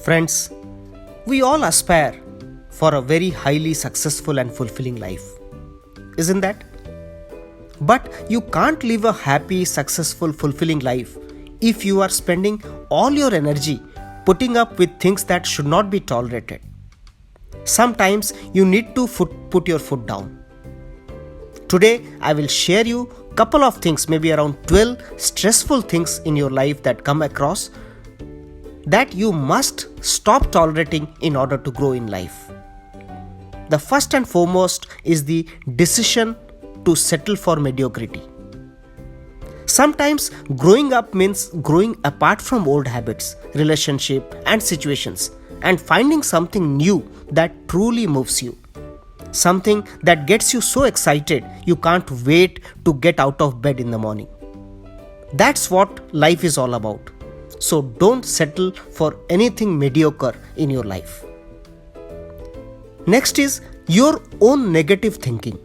Friends, we all aspire for a very highly successful and fulfilling life. Isn't that? But you can't live a happy, successful, fulfilling life if you are spending all your energy putting up with things that should not be tolerated. Sometimes you need to put your foot down. Today, I will share you a couple of things, maybe around 12 stressful things in your life that come across that you must stop tolerating in order to grow in life. The first and foremost is the decision to settle for mediocrity. Sometimes growing up means growing apart from old habits, relationship and situations and finding something new that truly moves you. Something that gets you so excited you can't wait to get out of bed in the morning. That's what life is all about. So don't settle for anything mediocre in your life. Next is your own negative thinking.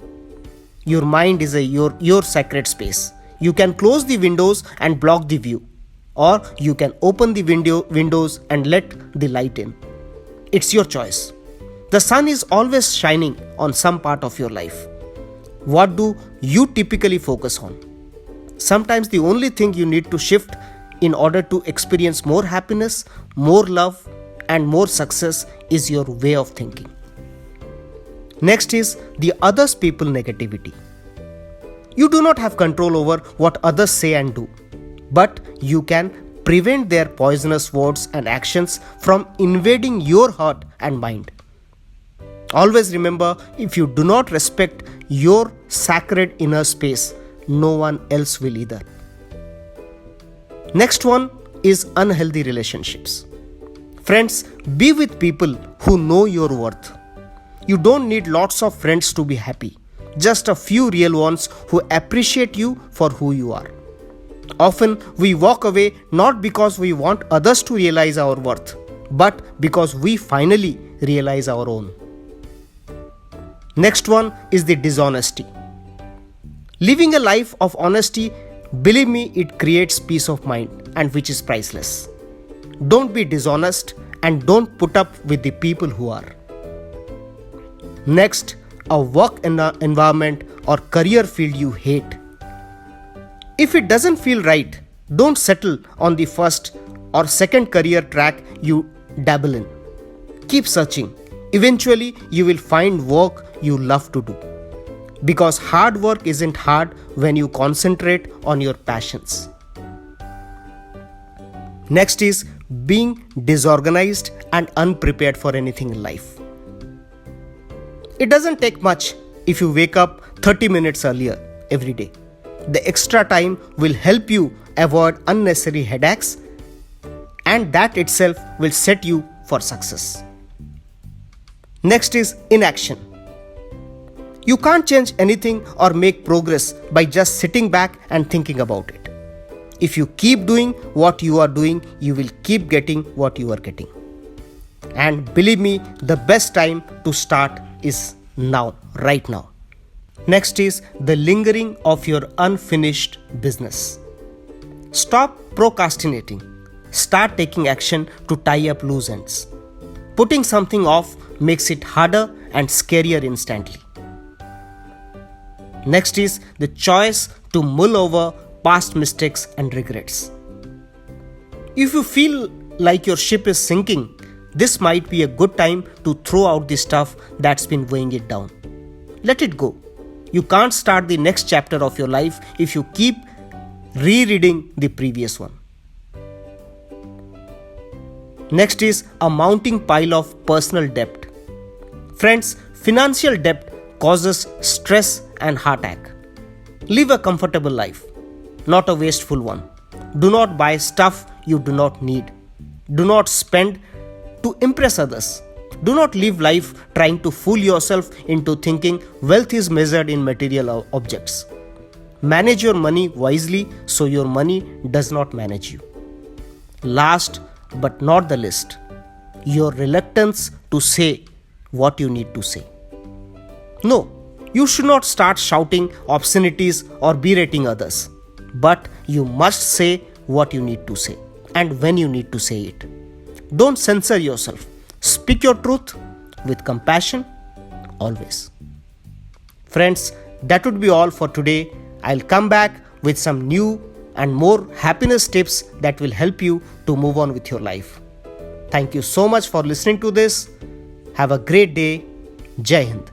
Your mind is your sacred space. You can close the windows and block the view, or you can open the windows and let the light in. It's your choice. The sun is always shining on some part of your life. What do you typically focus on? Sometimes the only thing you need to shift in order to experience more happiness, more love, and more success is your way of thinking. Next is the others people negativity. You do not have control over what others say and do, but you can prevent their poisonous words and actions from invading your heart and mind. Always remember, if you do not respect your sacred inner space, no one else will either. Next one is unhealthy relationships. Friends, be with people who know your worth. You don't need lots of friends to be happy. Just a few real ones who appreciate you for who you are. Often we walk away not because we want others to realize our worth, but because we finally realize our own. Next one is the dishonesty. Living a life of honesty, believe me, it creates peace of mind, and which is priceless. Don't be dishonest and don't put up with the people who are. Next, a work environment or career field you hate. If it doesn't feel right, don't settle on the first or second career track you dabble in. Keep searching. Eventually, you will find work you love to do. Because hard work isn't hard when you concentrate on your passions. Next is being disorganized and unprepared for anything in life. It doesn't take much if you wake up 30 minutes earlier every day. The extra time will help you avoid unnecessary headaches, and that itself will set you for success. Next is inaction. You can't change anything or make progress by just sitting back and thinking about it. If you keep doing what you are doing, you will keep getting what you are getting. And believe me, the best time to start is now, right now. Next is the lingering of your unfinished business. Stop procrastinating. Start taking action to tie up loose ends. Putting something off makes it harder and scarier instantly. Next is the choice to mull over past mistakes and regrets. If you feel like your ship is sinking, this might be a good time to throw out the stuff that's been weighing it down. Let it go. You can't start the next chapter of your life if you keep rereading the previous one. Next is a mounting pile of personal debt. Friends, financial debt causes stress and heart attack. Live a comfortable life, not a wasteful one. Do not buy stuff you do not need. Do not spend to impress others. Do not live life trying to fool yourself into thinking wealth is measured in material objects. Manage your money wisely so your money does not manage you. Last but not the least, your reluctance to say what you need to say. No, you should not start shouting obscenities or berating others, but you must say what you need to say and when you need to say it. Don't censor yourself. Speak your truth with compassion always. Friends, that would be all for today. I'll come back with some new and more happiness tips that will help you to move on with your life. Thank you so much for listening to this. Have a great day. Jai Hind.